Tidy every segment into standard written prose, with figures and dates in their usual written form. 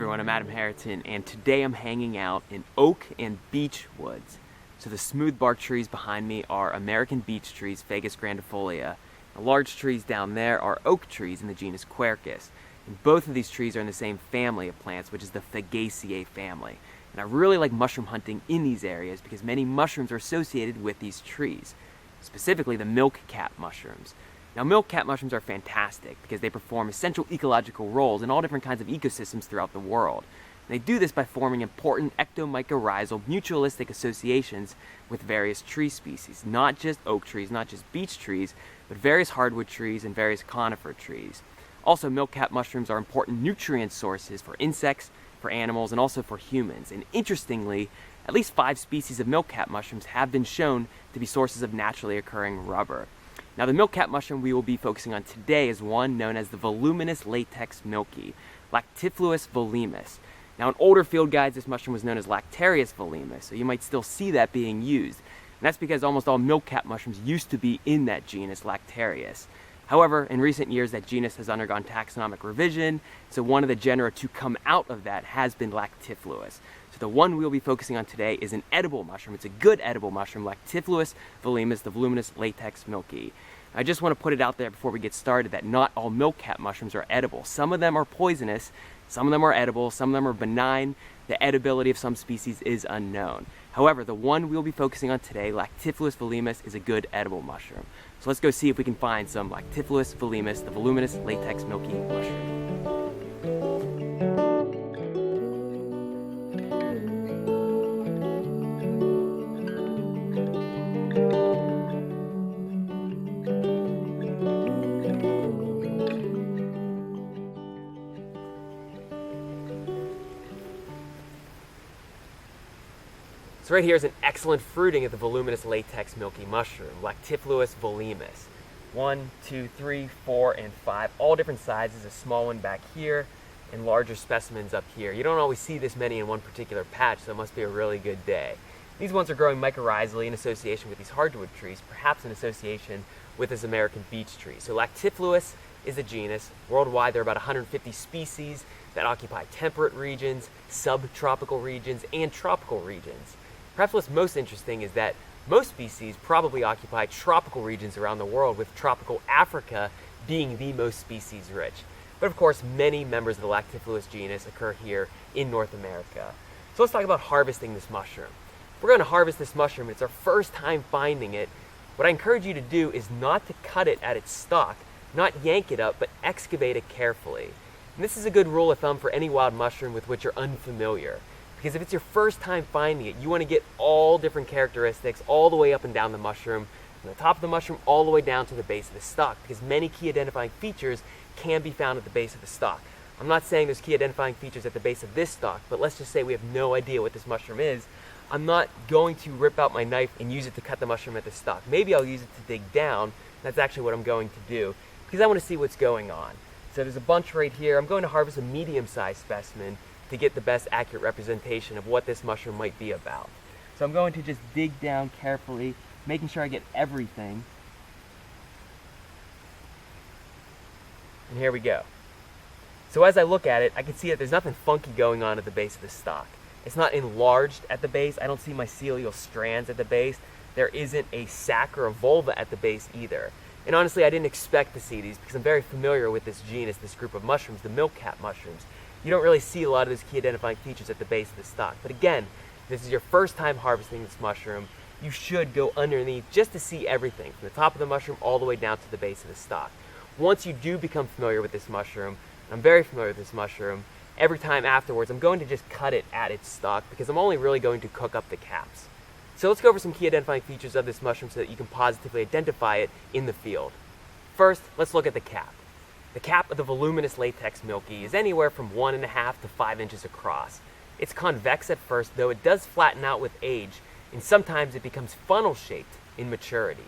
everyone, I'm Adam Haritan, and today I'm hanging out in oak and beech woods. So the smooth bark trees behind me are American beech trees, Fagus grandifolia. The large trees down there are oak trees in the genus Quercus. And both of these trees are in the same family of plants, which is the Fagaceae family. And I really like mushroom hunting in these areas because many mushrooms are associated with these trees, specifically the milk-cap mushrooms. Now, milk-cap mushrooms are fantastic because they perform essential ecological roles in all different kinds of ecosystems throughout the world. And they do this by forming important ectomycorrhizal mutualistic associations with various tree species, not just oak trees, not just beech trees, but various hardwood trees and various conifer trees. Also, milk-cap mushrooms are important nutrient sources for insects, for animals, and also for humans. And interestingly, at least 5 species of milk-cap mushrooms have been shown to be sources of naturally occurring rubber. Now, the milk-cap mushroom we will be focusing on today is one known as the Voluminous Latex Milky, Lactifluus volemus. Now, in older field guides, this mushroom was known as Lactarius volemus, so you might still see that being used. And that's because almost all milk-cap mushrooms used to be in that genus, Lactarius. However, in recent years, that genus has undergone taxonomic revision, so one of the genera to come out of that has been Lactifluus. So the one we'll be focusing on today is an edible mushroom. It's a good edible mushroom, Lactifluus volemus, the voluminous latex milky. I just want to put it out there before we get started that not all milk-cap mushrooms are edible. Some of them are poisonous, some of them are edible, some of them are benign. The edibility of some species is unknown. However, the one we'll be focusing on today, Lactifluus volemus, is a good edible mushroom. So let's go see if we can find some Lactifluus volemus, the voluminous latex milky mushroom. So right here is an excellent fruiting of the voluminous latex milky mushroom, Lactifluus volemus. 1, 2, 3, 4, and 5, all different sizes, a small one back here and larger specimens up here. You don't always see this many in one particular patch, so it must be a really good day. These ones are growing mycorrhizally in association with these hardwood trees, perhaps in association with this American beech tree. So Lactifluus is a genus. Worldwide, there are about 150 species that occupy temperate regions, subtropical regions, and tropical regions. Perhaps what's most interesting is that most species probably occupy tropical regions around the world, with tropical Africa being the most species rich. But of course, many members of the Lactifluus genus occur here in North America. So let's talk about harvesting this mushroom. If we're going to harvest this mushroom, it's our first time finding it. What I encourage you to do is not to cut it at its stalk, not yank it up, but excavate it carefully. And this is a good rule of thumb for any wild mushroom with which you're unfamiliar. Because if it's your first time finding it, you want to get all different characteristics all the way up and down the mushroom, from the top of the mushroom all the way down to the base of the stalk, because many key identifying features can be found at the base of the stalk. I'm not saying there's key identifying features at the base of this stalk, but let's just say we have no idea what this mushroom is. I'm not going to rip out my knife and use it to cut the mushroom at the stalk. Maybe I'll use it to dig down. That's actually what I'm going to do, because I want to see what's going on. So there's a bunch right here. I'm going to harvest a medium-sized specimen to get the best accurate representation of what this mushroom might be about. So I'm going to just dig down carefully, making sure I get everything. And here we go. So as I look at it, I can see that there's nothing funky going on at the base of the stalk. It's not enlarged at the base. I don't see mycelial strands at the base. There isn't a sac or a vulva at the base either. And honestly, I didn't expect to see these because I'm very familiar with this genus, this group of mushrooms, the milk-cap mushrooms. You don't really see a lot of those key identifying features at the base of the stalk. But again, if this is your first time harvesting this mushroom, you should go underneath just to see everything, from the top of the mushroom all the way down to the base of the stalk. Once you do become familiar with this mushroom, and I'm very familiar with this mushroom, every time afterwards I'm going to just cut it at its stalk because I'm only really going to cook up the caps. So let's go over some key identifying features of this mushroom so that you can positively identify it in the field. First, let's look at the cap. The cap of the voluminous latex milky is anywhere from 1.5 to 5 inches across. It's convex at first, though it does flatten out with age, and sometimes it becomes funnel-shaped in maturity.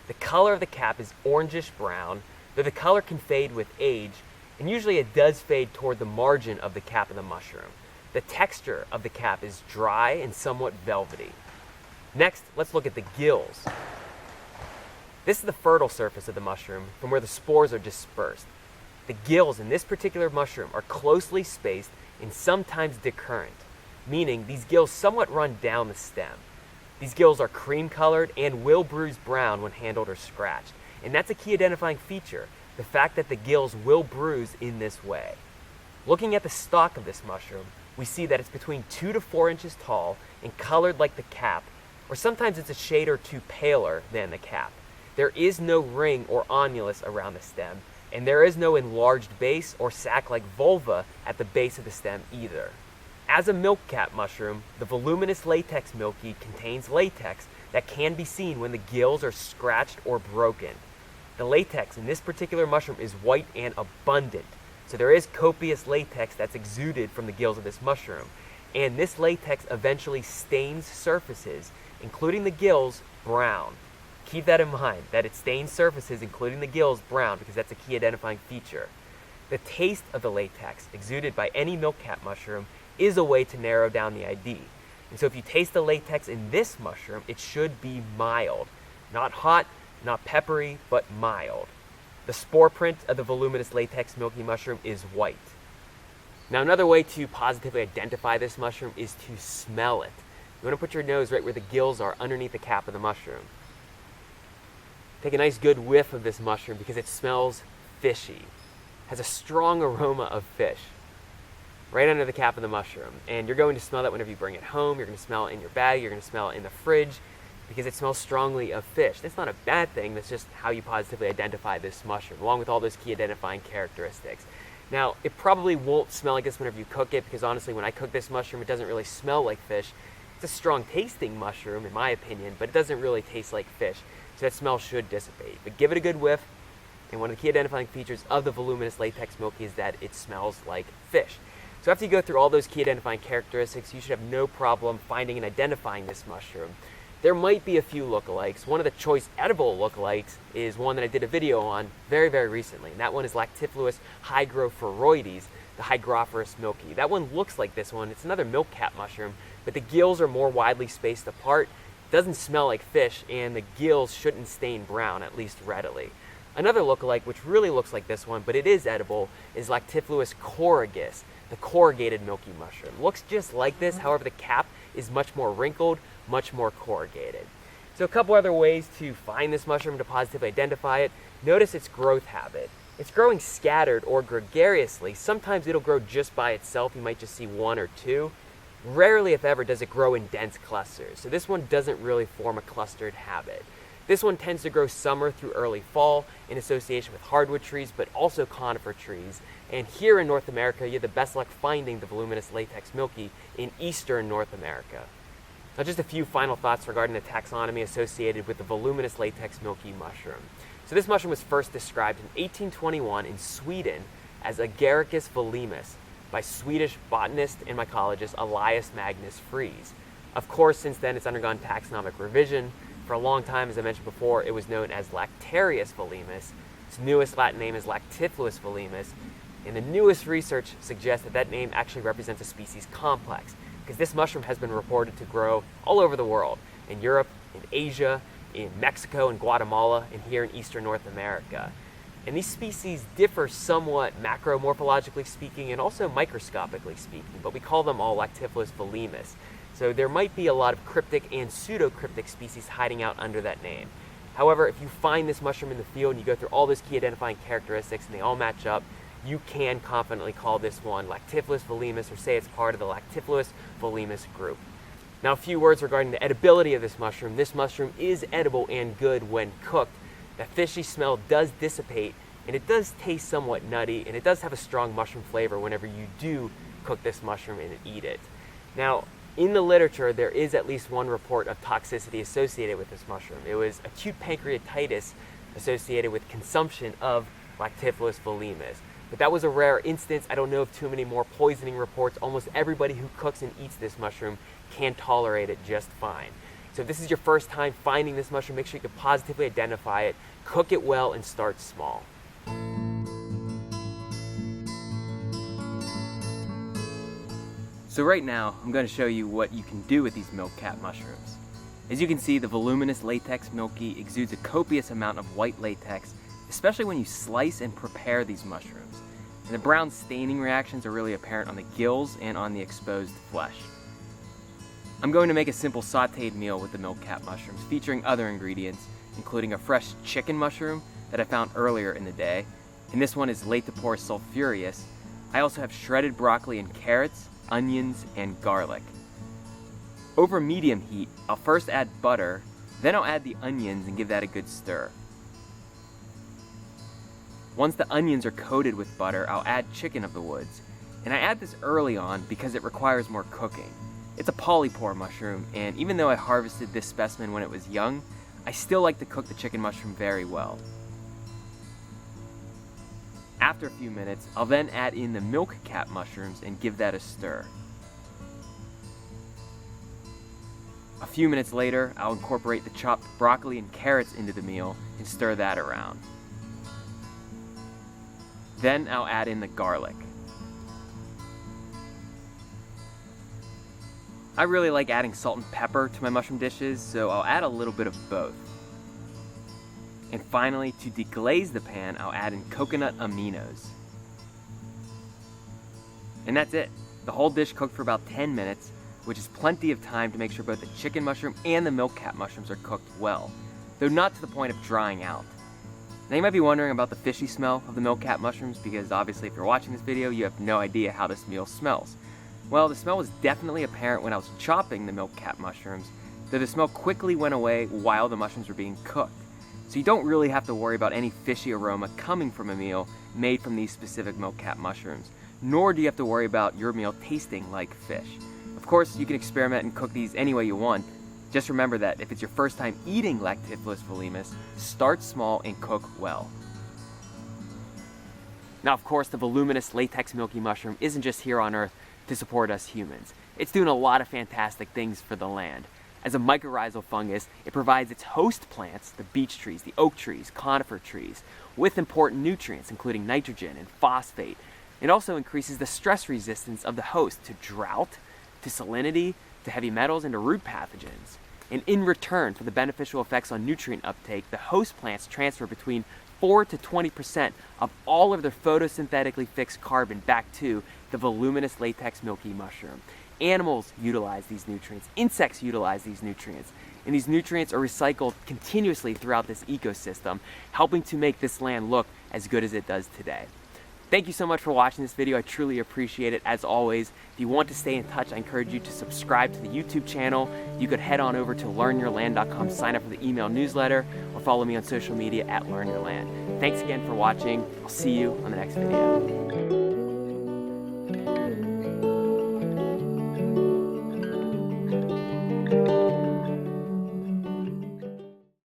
The color of the cap is orangish brown, though the color can fade with age, and usually it does fade toward the margin of the cap of the mushroom. The texture of the cap is dry and somewhat velvety. Next, let's look at the gills. This is the fertile surface of the mushroom from where the spores are dispersed. The gills in this particular mushroom are closely spaced and sometimes decurrent, meaning these gills somewhat run down the stem. These gills are cream colored and will bruise brown when handled or scratched. And that's a key identifying feature, the fact that the gills will bruise in this way. Looking at the stalk of this mushroom, we see that it's between 2 to 4 inches tall and colored like the cap, or sometimes it's a shade or two paler than the cap. There is no ring or annulus around the stem, and there is no enlarged base or sac-like vulva at the base of the stem either. As a milk cap mushroom, the voluminous latex milky contains latex that can be seen when the gills are scratched or broken. The latex in this particular mushroom is white and abundant, so there is copious latex that's exuded from the gills of this mushroom, and this latex eventually stains surfaces, including the gills, brown. Keep that in mind, that it stains surfaces, including the gills, brown, because that's a key identifying feature. The taste of the latex exuded by any milk cap mushroom is a way to narrow down the ID. And so if you taste the latex in this mushroom, it should be mild. Not hot, not peppery, but mild. The spore print of the voluminous latex milky mushroom is white. Now another way to positively identify this mushroom is to smell it. You want to put your nose right where the gills are underneath the cap of the mushroom. Take a nice good whiff of this mushroom because it smells fishy. It has a strong aroma of fish right under the cap of the mushroom. And you're going to smell that whenever you bring it home. You're going to smell it in your bag. You're going to smell it in the fridge because it smells strongly of fish. That's not a bad thing. That's just how you positively identify this mushroom, along with all those key identifying characteristics. Now, it probably won't smell like this whenever you cook it because honestly, when I cook this mushroom, it doesn't really smell like fish. It's a strong tasting mushroom, in my opinion, but it doesn't really taste like fish. So that smell should dissipate. But give it a good whiff. And one of the key identifying features of the voluminous latex milky is that it smells like fish. So after you go through all those key identifying characteristics, you should have no problem finding and identifying this mushroom. There might be a few lookalikes. One of the choice edible lookalikes is one that I did a video on very, very recently. And that one is Lactifluus hygrophoroides, the hygrophorous milky. That one looks like this one. It's another milk cap mushroom, but the gills are more widely spaced apart. It doesn't smell like fish, and the gills shouldn't stain brown, at least readily. Another lookalike, which really looks like this one, but it is edible, is Lactifluus corrugus, the corrugated milky mushroom. Looks just like this, however the cap is much more wrinkled, much more corrugated. So a couple other ways to find this mushroom to positively identify it. Notice its growth habit. It's growing scattered or gregariously. Sometimes it'll grow just by itself. You might just see one or two. Rarely, if ever, does it grow in dense clusters. So this one doesn't really form a clustered habit. This one tends to grow summer through early fall in association with hardwood trees, but also conifer trees. And here in North America, you have the best luck finding the voluminous latex milky in eastern North America. Now just a few final thoughts regarding the taxonomy associated with the voluminous latex milky mushroom. So this mushroom was first described in 1821 in Sweden as Agaricus volemus by Swedish botanist and mycologist Elias Magnus Fries. Of course, since then it's undergone taxonomic revision. For a long time, as I mentioned before, it was known as Lactarius volemus. Its newest Latin name is Lactifluus volemus, and the newest research suggests that that name actually represents a species complex, because this mushroom has been reported to grow all over the world, in Europe, in Asia, in Mexico, and Guatemala, and here in eastern North America. And these species differ somewhat macromorphologically speaking and also microscopically speaking, but we call them all Lactifluus volemus. So there might be a lot of cryptic and pseudo-cryptic species hiding out under that name. However, if you find this mushroom in the field and you go through all those key identifying characteristics and they all match up, you can confidently call this one Lactifluus volemus or say it's part of the Lactifluus volemus group. Now a few words regarding the edibility of this mushroom. This mushroom is edible and good when cooked. That fishy smell does dissipate and it does taste somewhat nutty and it does have a strong mushroom flavor whenever you do cook this mushroom and eat it. Now, in the literature, there is at least one report of toxicity associated with this mushroom. It was acute pancreatitis associated with consumption of Lactifluus volemus. But that was a rare instance. I don't know of too many more poisoning reports. Almost everybody who cooks and eats this mushroom can tolerate it just fine. So if this is your first time finding this mushroom, make sure you can positively identify it, cook it well, and start small. So right now, I'm going to show you what you can do with these milk cap mushrooms. As you can see, the voluminous latex milky exudes a copious amount of white latex especially when you slice and prepare these mushrooms. And the brown staining reactions are really apparent on the gills and on the exposed flesh. I'm going to make a simple sauteed meal with the milk cap mushrooms, featuring other ingredients, including a fresh chicken mushroom that I found earlier in the day, and this one is Lactifluus sulphureus. I also have shredded broccoli and carrots, onions, and garlic. Over medium heat, I'll first add butter, then I'll add the onions and give that a good stir. Once the onions are coated with butter, I'll add chicken of the woods, and I add this early on because it requires more cooking. It's a polypore mushroom, and even though I harvested this specimen when it was young, I still like to cook the chicken mushroom very well. After a few minutes, I'll then add in the milk cap mushrooms and give that a stir. A few minutes later, I'll incorporate the chopped broccoli and carrots into the meal and stir that around. Then I'll add in the garlic. I really like adding salt and pepper to my mushroom dishes, so I'll add a little bit of both. And finally, to deglaze the pan, I'll add in coconut aminos. And that's it. The whole dish cooked for about 10 minutes, which is plenty of time to make sure both the chicken mushroom and the milk cap mushrooms are cooked well, though not to the point of drying out. Now you might be wondering about the fishy smell of the milk cap mushrooms, because obviously if you're watching this video, you have no idea how this meal smells. Well, the smell was definitely apparent when I was chopping the milk cap mushrooms, though the smell quickly went away while the mushrooms were being cooked. So you don't really have to worry about any fishy aroma coming from a meal made from these specific milk cap mushrooms, nor do you have to worry about your meal tasting like fish. Of course, you can experiment and cook these any way you want. Just remember that if it's your first time eating Lactifluus volemus, start small and cook well. Now, of course, the voluminous latex milky mushroom isn't just here on Earth to support us humans. It's doing a lot of fantastic things for the land. As a mycorrhizal fungus, it provides its host plants, the beech trees, the oak trees, conifer trees, with important nutrients including nitrogen and phosphate. It also increases the stress resistance of the host to drought, to salinity, to heavy metals, and to root pathogens. And in return for the beneficial effects on nutrient uptake, the host plants transfer between 4 to 20% of all of their photosynthetically fixed carbon back to the voluminous latex milky mushroom. Animals utilize these nutrients, insects utilize these nutrients, and these nutrients are recycled continuously throughout this ecosystem, helping to make this land look as good as it does today. Thank you so much for watching this video. I truly appreciate it. As always, if you want to stay in touch, I encourage you to subscribe to the YouTube channel. You could head on over to learnyourland.com, sign up for the email newsletter, or follow me on social media at learnyourland. Thanks again for watching. I'll see you on the next video.